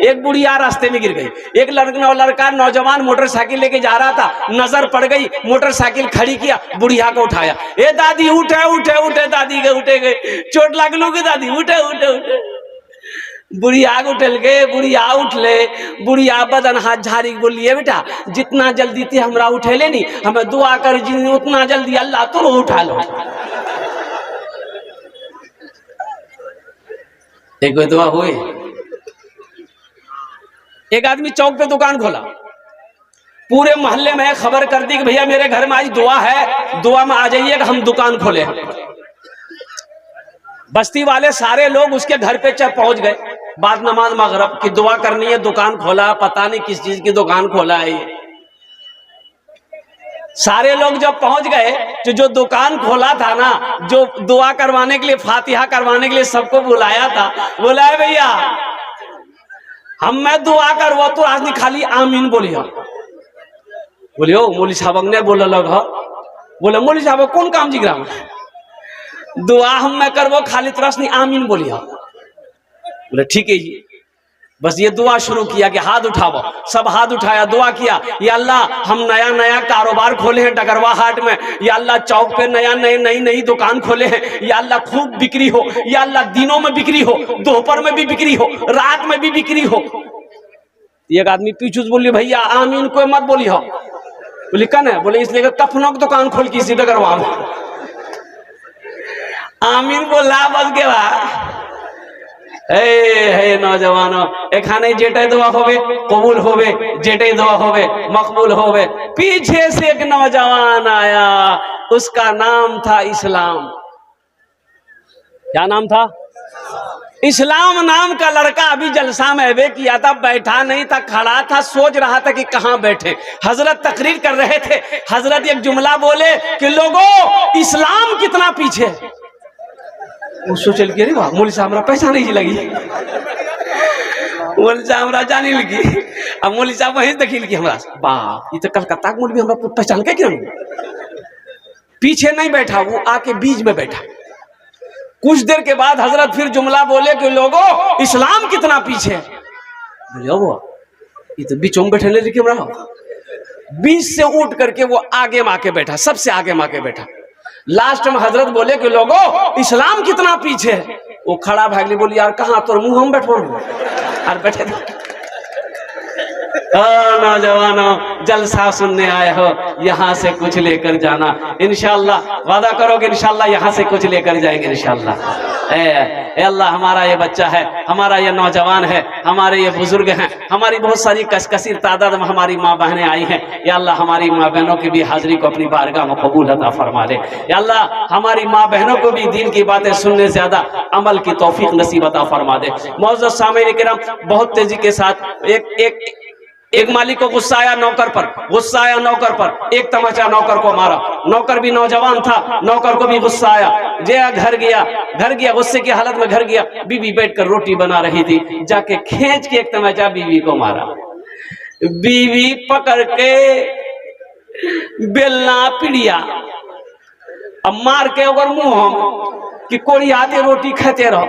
एक बुढ़िया रास्ते में गिर गई, एक लड़का नौजवान मोटरसाइकिल लेके जा रहा था, नजर पड़ गई, मोटरसाइकिल खड़ी किया, बुढ़िया को उठाया, ए दादी उठे उठे उठे, दादी के उठे गए, चोट लागलू की दादी उठे उठे उठे, बुढ़िया उठल गए, बुढ़िया उठले, बुढ़िया बदन हाथ झाड़ी बोलिए बेटा जितना जल्दी थे हमरा उठेले नहीं, हमें दुआ कर जी उतना जल्दी अल्लाह तो उठा लो। एक दुआ हुई, एक आदमी चौक पे दुकान खोला, पूरे मोहल्ले में खबर कर दी कि भैया मेरे घर में आज दुआ है, दुआ में आ जाइएगा, हम दुकान खोले। बस्ती वाले सारे लोग उसके घर पे पहुंच गए, बाद नमाज मगरिब की दुआ करनी है, दुकान खोला, पता नहीं किस चीज की दुकान खोला है ये। सारे लोग जब पहुंच गए तो जो दुकान खोला था ना, जो दुआ करवाने के लिए, फातिहा करवाने के लिए सबको बुलाया था, बोला है भैया हम मैं दुआ करवा तो आज नहीं खाली आमीन बोलियो। बोलियो मौली साहब ने बोला लग, बोले मौली साहब कौन काम जी ग्राम दुआ हम मैं करवो खाली तरस नहीं आमीन बोलियो। बोले ठीक है जी, बस ये दुआ शुरू किया कि हाथ उठाओ, सब हाथ उठाया, दुआ किया, या अल्लाह हम नया नया कारोबार खोले हैं डगरवा हाट में, या अल्लाह चौक पे नई नई दुकान खोले हैं, या अल्लाह खूब बिक्री हो, या अल्लाह दिनों में बिक्री हो, दोपहर में भी बिक्री हो, रात में भी बिक्री हो। एक आदमी पीछू से बोली भैया आमीन कोई मत बोली हो। बोली कन है? बोले इसलिए कफनों की दुकान खोल की डगरवा में आमीन बोला बस के बाद। हे नौजवानों एखाने जेटे दुआ होवे कबूल होवे, जेटे दुआ होवे मकबूल होवे। पीछे से एक नौजवान आया, उसका नाम था इस्लाम। क्या नाम था? इस्लाम नाम का लड़का अभी जलसा में वे किया था, बैठा नहीं था, खड़ा था, सोच रहा था कि कहां बैठे। हजरत तकरीर कर रहे थे, हजरत एक जुमला बोले कि लोगों इस्लाम कितना पीछे। वो सोचल के मौली साहब हमरा पैसा नहीं लगी, मौली साहब हमरा जाने लगी। अब मौली साहब वहीं देखिल कि हमरा बाप ये तो कलकत्ता के मौलवी हमरा पहचान के क्यों? पीछे नहीं बैठा, वो आके बीच में बैठा। कुछ देर के बाद हजरत फिर जुमला बोले कि लोगों इस्लाम कितना पीछे। बोले वो ये तो बीचों में बैठे लेकिन हमरा बीच से उठ करके वो आगे में आके बैठा, सबसे आगे में आके बैठा। लास्ट में हजरत बोले कि लोगों इस्लाम कितना पीछे है। वो खड़ा भागली, बोली यार कहाँ तोर मुंह हम बैठवा और बैठे नौजवानों जलसा सुनने आए हो, यहाँ से कुछ लेकर जाना इंशाअल्लाह। वादा करोगे इंशाअल्लाह यहाँ से कुछ लेकर जाएंगे इंशाअल्लाह। ए अल्लाह हमारा ये बच्चा है, हमारा ये नौजवान है, हमारे ये बुजुर्ग हैं, हमारी बहुत सारी कसकसीर तादाद में हमारी माँ बहनें आई हैं। या अल्लाह हमारी माँ बहनों की भी हाजिरी को अपनी बारगाह में कबूल अता फरमा दे। या अल्लाह हमारी माँ बहनों को भी दीन की बातें सुनने से ज्यादा अमल की तौफीक नसीब अता फरमा दे। मौजूद सामईन किराम बहुत तेजी के साथ एक मालिक को गुस्सा आया नौकर पर, गुस्सा आया नौकर पर, एक तमाचा नौकर को मारा। नौकर भी नौजवान था, नौकर को भी गुस्सा आया, जया घर गया गुस्से की हालत में घर गया। बीवी बैठकर रोटी बना रही थी, जाके खींच के एक तमाचा बीवी को मारा। बीवी पकड़ के बेलना पिड़िया अब मार के ओकर मुंह कि कोई आते रोटी खाते रहो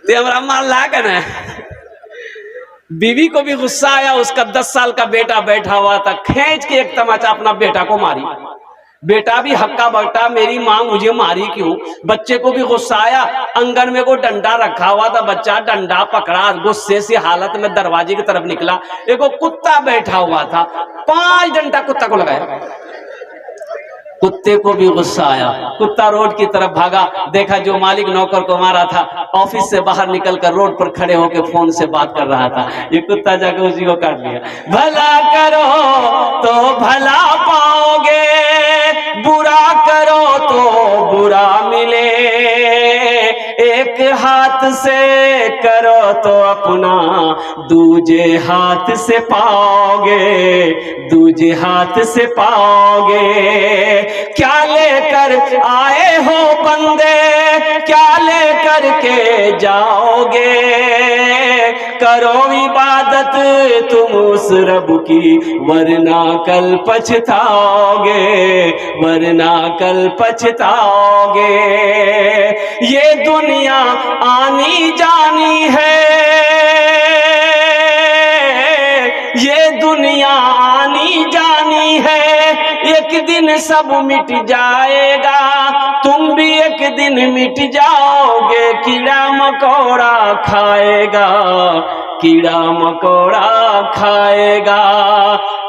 ते हमरा मार लागे ना। बीवी को भी गुस्सा आया, उसका 10 साल का बेटा बैठा हुआ था, खींच के एक तमाचा अपना बेटा को मारी। बेटा भी हक्का बक्का मेरी माँ मुझे मारी क्यों। बच्चे को भी गुस्सा आया, आंगन में को डंडा रखा हुआ था, बच्चा डंडा पकड़ा, गुस्से से हालत में दरवाजे की तरफ निकला। एक कुत्ता बैठा हुआ था, 5 डंडा कुत्ता को लगाया। कुत्ते को भी गुस्सा आया, कुत्ता रोड की तरफ भागा, देखा जो मालिक नौकर को मारा था ऑफिस से बाहर निकलकर रोड पर खड़े होकर फोन से बात कर रहा था। ये कुत्ता जाकर उसी को काट लिया। भला करो तो भला पाओगे, बुरा करो तो बुरा मिले। एक हाथ से करो तो अपना दूजे हाथ से पाओगे, दूजे हाथ से पाओगे। क्या लेकर आए हो बंदे, क्या लेकर के जाओगे। करो इबादत तुम उस रब की, वरना कल पछताओगे, वरना कल पछताओगे। ये दुनिया आनी जानी है, दिन सब मिट जाएगा, तुम भी एक दिन मिट जाओगे। कीड़ा मकोड़ा खाएगा, कीड़ा मकोड़ा खाएगा।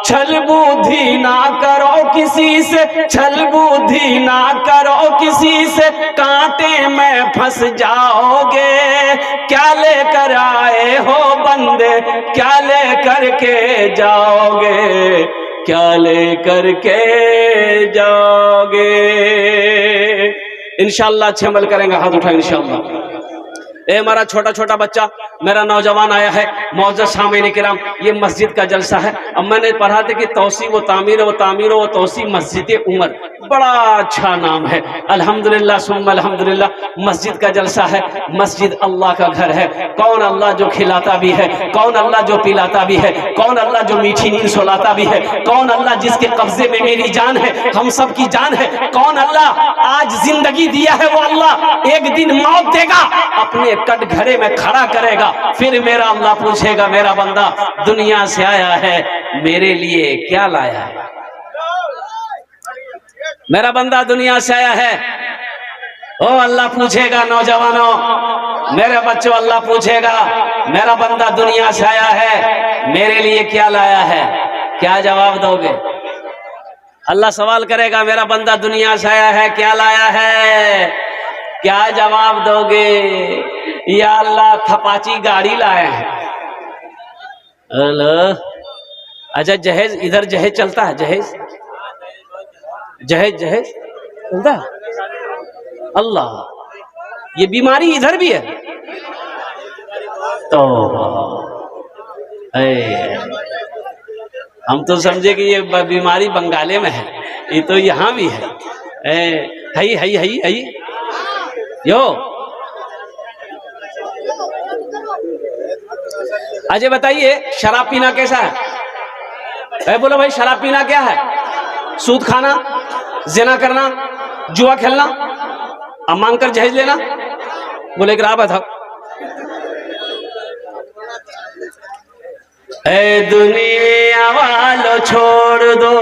छल बुद्धि ना करो किसी से, छल बुद्धि ना करो किसी से, कांटे में फंस जाओगे। क्या लेकर आए हो बंदे, क्या लेकर के जाओगे, क्या लेकर के जाओगे। इंशाअल्लाह अच्छे अमल करेंगे, हाथ उठाएं इंशाअल्लाह। हमारा छोटा छोटा बच्चा, मेरा नौजवान आया है, मौजूद सामीन किराम, ये मस्जिद का जलसा है। अब मैंने पढ़ा था कि तौसी व तामीर व तामीर व तौसी मस्जिद उमर, बड़ा अच्छा नाम है। अल्हम्दुलिल्लाह सुम्मा अल्हम्दुलिल्लाह। मस्जिद का जलसा है, मस्जिद अल्लाह का घर है। कौन अल्लाह जो खिलाता भी है, कौन अल्लाह जो पिलाता भी है, कौन अल्लाह जो मीठी नींद सुलाता भी है, कौन अल्लाह जिसके कब्जे में मेरी जान है, हम सब की जान है। कौन अल्लाह आज जिंदगी दिया है, वो अल्लाह एक दिन मौत देगा, अपने कटघरे में खड़ा करेगा। फिर मेरा अल्लाह पूछेगा, मेरा बंदा दुनिया से आया है, मेरे लिए क्या लाया है। मेरा बंदा दुनिया से आया है, ओ अल्लाह पूछेगा। नौजवानों, मेरे बच्चों, अल्लाह पूछेगा, मेरा बंदा दुनिया से आया है, मेरे लिए क्या लाया है। क्या जवाब दोगे? अल्लाह सवाल करेगा, मेरा बंदा दुनिया से आया है, क्या लाया है, क्या जवाब दोगे? या अल्लाह थपाची गाड़ी लाया है। अच्छा जहेज, इधर जहेज चलता है, जहेज जहेज जहेज चलता है। अल्लाह, ये बीमारी इधर भी है तो हम तो समझे कि ये बीमारी बंगाले में है, ये तो यहाँ भी है। हई हई हई हई यो। अजय बताइए, शराब पीना कैसा है? बोलो भाई, शराब पीना क्या है? सूद खाना, जिना करना, जुआ खेलना, अब मांग कर जहेज लेना। बोले कि राबत था। ए दुनिया वालों छोड़ दो,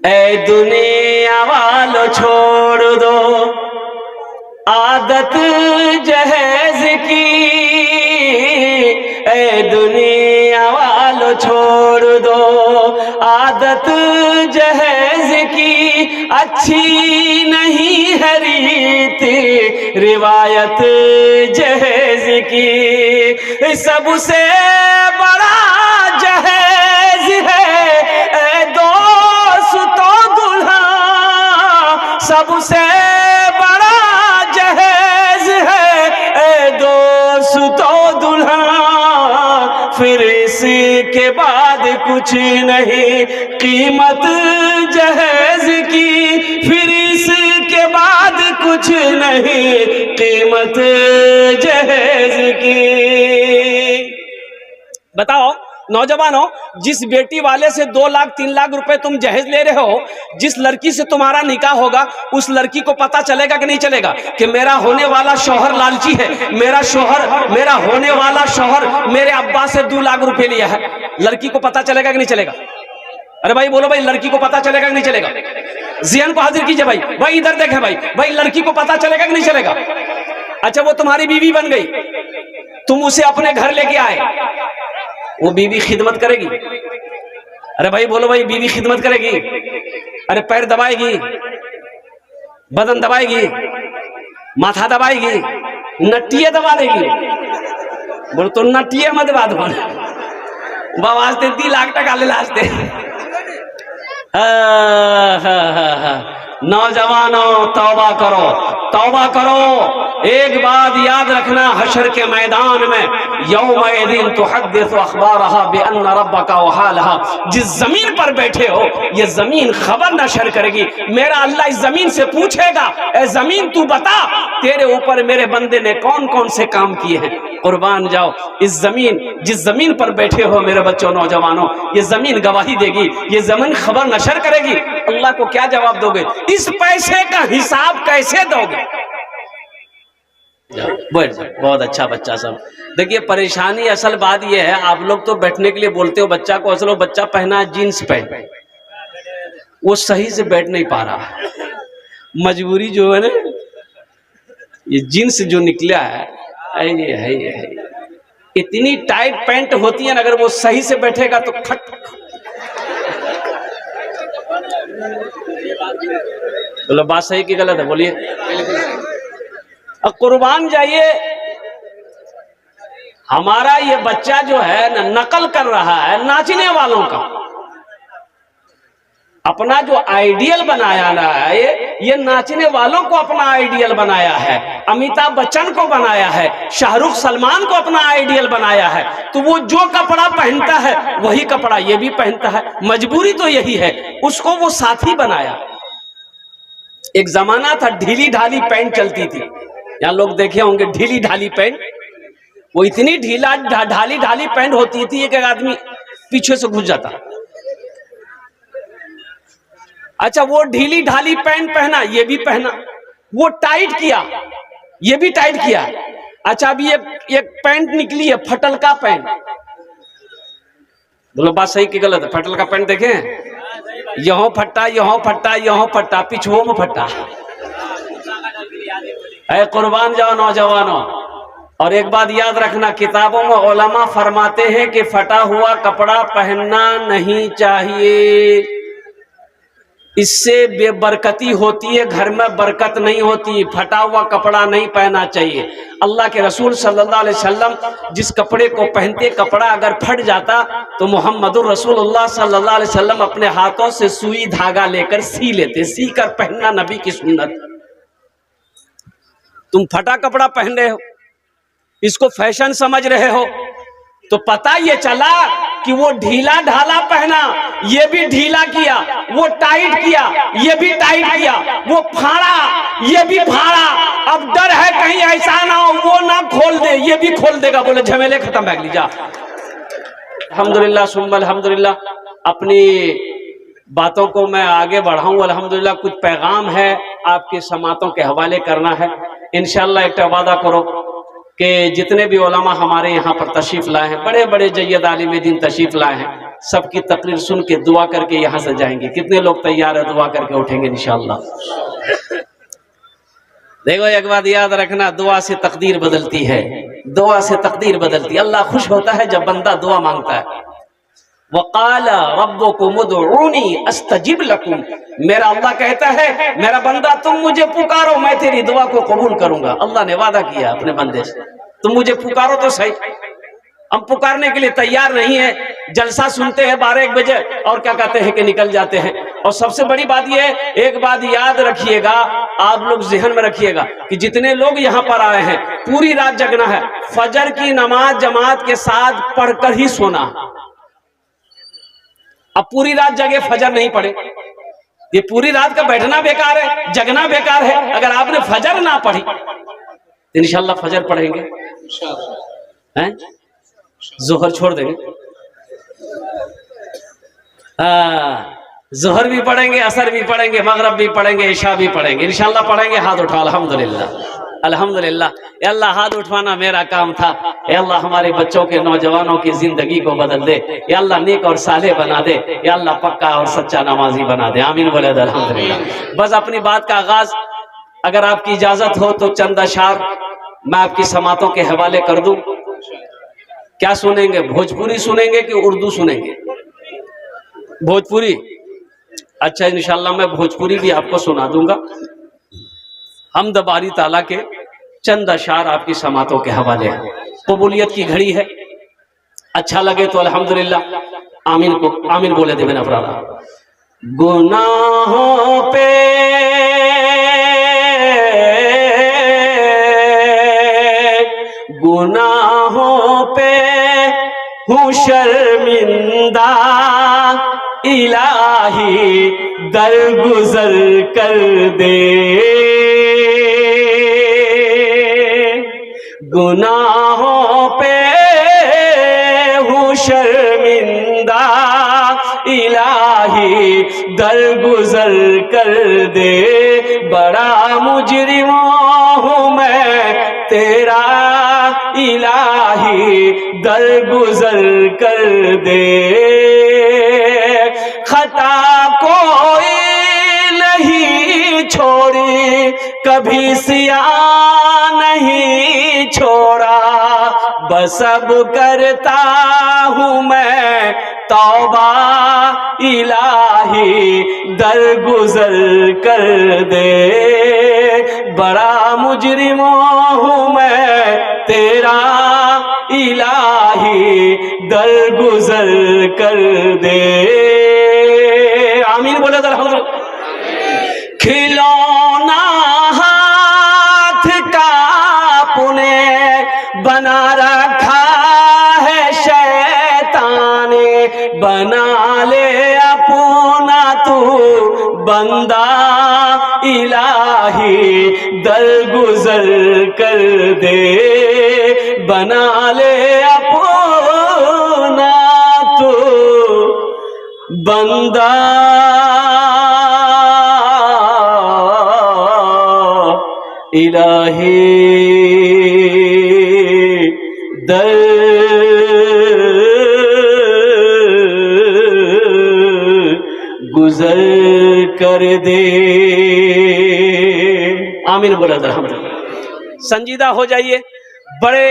ए दुनिया वालों छोड़ दो आदत जहेज की। ए दुनिया वालों छोड़ दो आदत जहेज की। अच्छी नहीं है रीत रिवायत जहेज की। सबसे बड़ा जहेज है ए दोस्तों दुल्हा, सबसे बड़ा जहेज है ए दोस्तों दुल्हा। फिर इसके बाद कुछ नहीं कीमत जहेज की। फिर इसके बाद कुछ नहीं कीमत जहेज की। बताओ नौजवानों, जिस बेटी वाले से 2 लाख 3 लाख रुपए तुम जहेज ले रहे हो, जिस लड़की से तुम्हारा निकाह होगा, उस लड़की को पता चलेगा कि नहीं चलेगा कि मेरा होने वाला शौहर लालची है, मेरा होने वाला शौहर मेरे अब्बा से 2 लाख रुपए लिया है। लड़की को पता चलेगा कि नहीं चलेगा? अरे भाई बोलो भाई, लड़की को पता चलेगा कि नहीं चलेगा? जियान को हाजिर कीजिए भाई। भाई इधर देखे भाई, लड़की को पता चलेगा कि नहीं चलेगा? अच्छा, वो तुम्हारी बीवी बन गई, तुम उसे अपने घर लेके आए, वो बीवी खिदमत करेगी? अरे भाई बोलो भाई, बीवी खिदमत करेगी? अरे पैर दबाएगी, बदन दबाएगी, माथा दबाएगी, नटिया दबा देगी। बोलो तो नटिया मत बात बोल बावाजते 3 लाख टका ले लाजते। नौजवानों तौबा करो, तौबा करो। एक बात याद रखना, हशर के मैदान में यौमइदिन तुहद्दिसु अखबारहा बिअन्न रब्बका वहालहा। जिस जमीन पर बैठे हो, ये जमीन खबर नशर करेगी। मेरा अल्लाह इस जमीन से पूछेगा, ए जमीन तू बता तेरे ऊपर मेरे बंदे ने कौन कौन से काम किए हैं। कुर्बान जाओ, इस जमीन, जिस जमीन पर बैठे हो मेरे बच्चों नौजवानों, ये जमीन गवाही देगी, ये जमीन खबर नशर करेगी। अल्लाह को क्या जवाब दोगे? इस पैसे का हिसाब कैसे दोगे? बहुत अच्छा बच्चा सब। देखिए परेशानी असल बात यह है, आप लोग तो बैठने के लिए बोलते हो बच्चा को, असल वो बच्चा पहना है जीन्स पैंट, वो सही से बैठ नहीं पा रहा है। मजबूरी जो है ना, ये जींस जो निकला है, इतनी टाइट पैंट होती है ना, अगर वो सही से बैठेगा तो खट। बोलो बात सही की गलत है? बोलिए। अब कुर्बान जाइए, हमारा ये बच्चा जो है ना नकल कर रहा है नाचने वालों का। अपना जो आइडियल बनाया ना है, ये नाचने वालों को अपना आइडियल बनाया है। अमिताभ बच्चन को बनाया है, शाहरुख सलमान को अपना आइडियल बनाया है। तो वो जो कपड़ा पहनता है वही कपड़ा ये भी पहनता है। मजबूरी तो यही है, उसको वो साथी बनाया। एक जमाना था ढीली ढाली पैंट चलती थी, यहाँ लोग देखे होंगे ढीली ढाली पैंट। वो इतनी ढाली ढाली पैंट होती थी, एक आदमी पीछे से घुस जाता। अच्छा, वो ढीली ढाली पैंट पहना, ये भी पहना, वो टाइट किया, ये भी टाइट किया। अच्छा, अभी एक पैंट निकली है फटल का पैंट। बोलो बात सही की गलत है? फटल का पैंट देखें, यहों फट्टा, यहों फट्टा, यहों फट्टा, पिछुओं में फट्टा। ऐ कुर्बान जाओ नौजवानों। और एक बात याद रखना, किताबों में उलमा फरमाते हैं कि फटा हुआ कपड़ा पहनना नहीं चाहिए, इससे बेबरकती होती है, घर में बरकत नहीं होती। फटा हुआ कपड़ा नहीं पहनना चाहिए। अल्लाह के रसूल सल्लल्लाहु अलैहि वसल्लम जिस कपड़े को पहनते, कपड़ा अगर फट जाता तो मोहम्मदुर रसूलुल्लाह सल्लल्लाहु अलैहि वसल्लम अपने हाथों से सुई धागा लेकर सी लेते, सी कर पहनना नबी की सुन्नत। तुम फटा कपड़ा पहन रहे हो, इसको फैशन समझ रहे हो, तो पता ये चला कि वो ढीला ढाला पहना, ये भी ढीला किया, वो टाइट किया, ये भी टाइट किया, वो फाड़ा, ये भी फाड़ा। अब डर है कहीं ऐसा ना हो वो ना खोल दे, ये भी खोल देगा। बोले झमेले खत्म, बैग लीजा। अल्हम्दुलिल्लाह सुम्मा अल्हम्दुलिल्लाह। अपनी बातों को मैं आगे बढ़ाऊं। अल्हम्दुलिल्लाह कुछ पैगाम है आपकी समातों के हवाले करना है। इंशाअल्लाह एक वादा करो कि जितने भी उलमा हमारे यहाँ पर तशरीफ लाए हैं, बड़े बड़े जय्यद आलिम दीन तशरीफ लाए हैं, सबकी तकरीर सुन के दुआ करके यहाँ से जाएंगे। कितने लोग तैयार है दुआ करके उठेंगे इंशाअल्लाह? देखो एक बात याद रखना, दुआ से तकदीर बदलती है, दुआ से तकदीर बदलती है। अल्लाह खुश होता है जब बंदा दुआ मांगता है। वक़ाल रब्बुकुम उदऊनी अस्तजिब लकुम। मेरा अल्लाह कहता है मेरा बंदा तुम मुझे पुकारो, मैं तेरी दुआ को कबूल करूंगा। अल्लाह ने वादा किया अपने बंदे से, तुम मुझे पुकारो तो सही। हम पुकारने के लिए तैयार नहीं है, जलसा सुनते हैं 12-1 बजे और क्या कहते हैं कि निकल जाते हैं। और सबसे बड़ी बात यह है, एक बात याद रखिएगा, आप लोग ज़हन में रखिएगा कि जितने लोग यहाँ पर आए हैं पूरी रात जगना है। फजर की नमाज जमात के साथ पढ़कर ही सोना। अब पूरी रात जगे फजर नहीं पढ़े, ये पूरी रात का बैठना बेकार है, जगना बेकार है। अगर आपने फजर ना पढ़ी तो इंशाअल्लाह फजर पढ़ेंगे, हैं? जोहर छोड़ देंगे, जोहर भी पढ़ेंगे, असर भी पढ़ेंगे, मगरब भी पढ़ेंगे, इशा भी पढ़ेंगे, इंशाअल्लाह पढ़ेंगे। हाथ उठाओ अल्हम्दुलिल्लाह अल्हम्दुलिल्लाह। या अल्लाह हाथ उठवाना मेरा काम था। या अल्लाह हमारे बच्चों के नौजवानों की जिंदगी को बदल दे। या अल्लाह नेक और साले बना दे। या अल्लाह पक्का और सच्चा नमाजी बना दे। आमीन बोले अल्हम्दुलिल्लाह। बस अपनी बात का आगाज अगर आपकी इजाजत हो तो चंद अशार मैं आपकी समातों के हवाले कर दूं। क्या सुनेंगे, भोजपुरी सुनेंगे कि उर्दू सुनेंगे? भोजपुरी। अच्छा इंशाअल्लाह मैं भोजपुरी भी आपको सुना दूंगा। हमद बारी ताला के चंद अशार आपकी समातों के हवाले हैं। कबूलियत की घड़ी है, अच्छा लगे तो अल्हम्दुलिल्लाह आमीन को आमीन बोले दे। मैंने अपराधा गुनाहों पे गुनाहों पे हूँ शर्मिंदा, इलाही दरगुजर कर दे। गुनाहों पे हूँ शर्मिंदा, इलाही दरगुजर कर दे। बड़ा मुजरिमों हूँ मैं तेरा, इलाही दरगुजर कर दे। खता कोई कभी सिया नहीं छोड़ा, बस अब करता हूँ मैं तौबा, इलाही दरगुजर कर दे। बड़ा मुजरिम हूँ मैं तेरा, इलाही दरगुजर कर दे। आमीन बोले तो अल्हम्दुलिल्लाह। खिलौना हाथ का पुने बना रखा है शैतान ने, बना ले अपना तू बंदा, इलाही दरगुजर कर दे। बना ले अपना तू बंदा, इलाही दर गुजर कर दे। आमीन बोला अल्हम्दुलिल्लाह। संजीदा हो जाइए, बड़े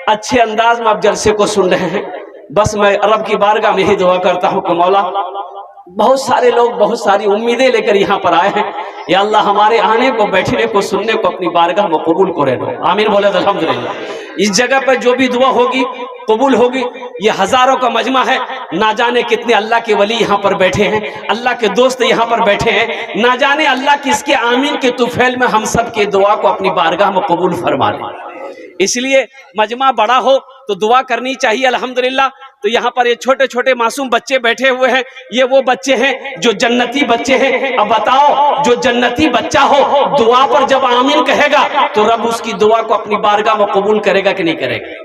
अच्छे अंदाज में आप जलसे को सुन रहे हैं। बस मैं रब की बारगाह में ही दुआ करता हूँ कि मौला, बहुत सारे लोग बहुत सारी उम्मीदें लेकर यहाँ पर आए हैं, या अल्लाह हमारे आने को, बैठने को, सुनने को अपनी बारगाह में कबूल करे। आमीन बोले अल्हम्दुलिल्लाह। इस जगह पर जो भी दुआ होगी कबूल होगी। ये हजारों का मजमा है, ना जाने कितने अल्लाह के वली यहाँ पर बैठे हैं, अल्लाह के दोस्त यहाँ पर बैठे हैं, ना जाने अल्लाह किसके आमीन के तुफैल में हम सब के दुआ को अपनी बारगाह में कबूल फरमा ले। इसलिए मजमा बड़ा हो तो दुआ करनी चाहिए अल्हम्दुलिल्लाह। तो यहाँ पर ये छोटे छोटे मासूम बच्चे बैठे हुए हैं, ये वो बच्चे हैं जो जन्नती बच्चे हैं। अब बताओ, जो जन्नती बच्चा हो दुआ पर जब आमीन कहेगा तो रब उसकी दुआ को अपनी बारगाह में कबूल करेगा कि नहीं करेगा?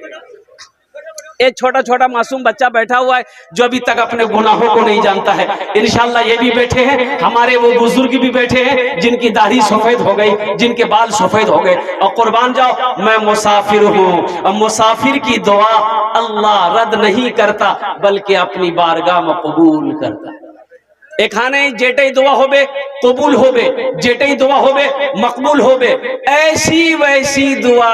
एक छोटा छोटा मासूम बच्चा बैठा हुआ है जो अभी तक अपने गुनाहों को नहीं जानता है। इंशाल्लाह ये भी बैठे हैं, हमारे वो बुजुर्ग भी बैठे हैं जिनकी दाढ़ी सफेद हो गई, जिनके बाल सफेद हो गए। और कुर्बान जाओ, मैं मुसाफिर हूँ, और मुसाफिर की दुआ अल्लाह रद्द नहीं करता बल्कि अपनी बारगाह में कबूल करता। एखाने जेटे दुआ होबे कबूल होबे, जेटे दुआ होबे मकबूल होबे। ऐसी वैसी दुआ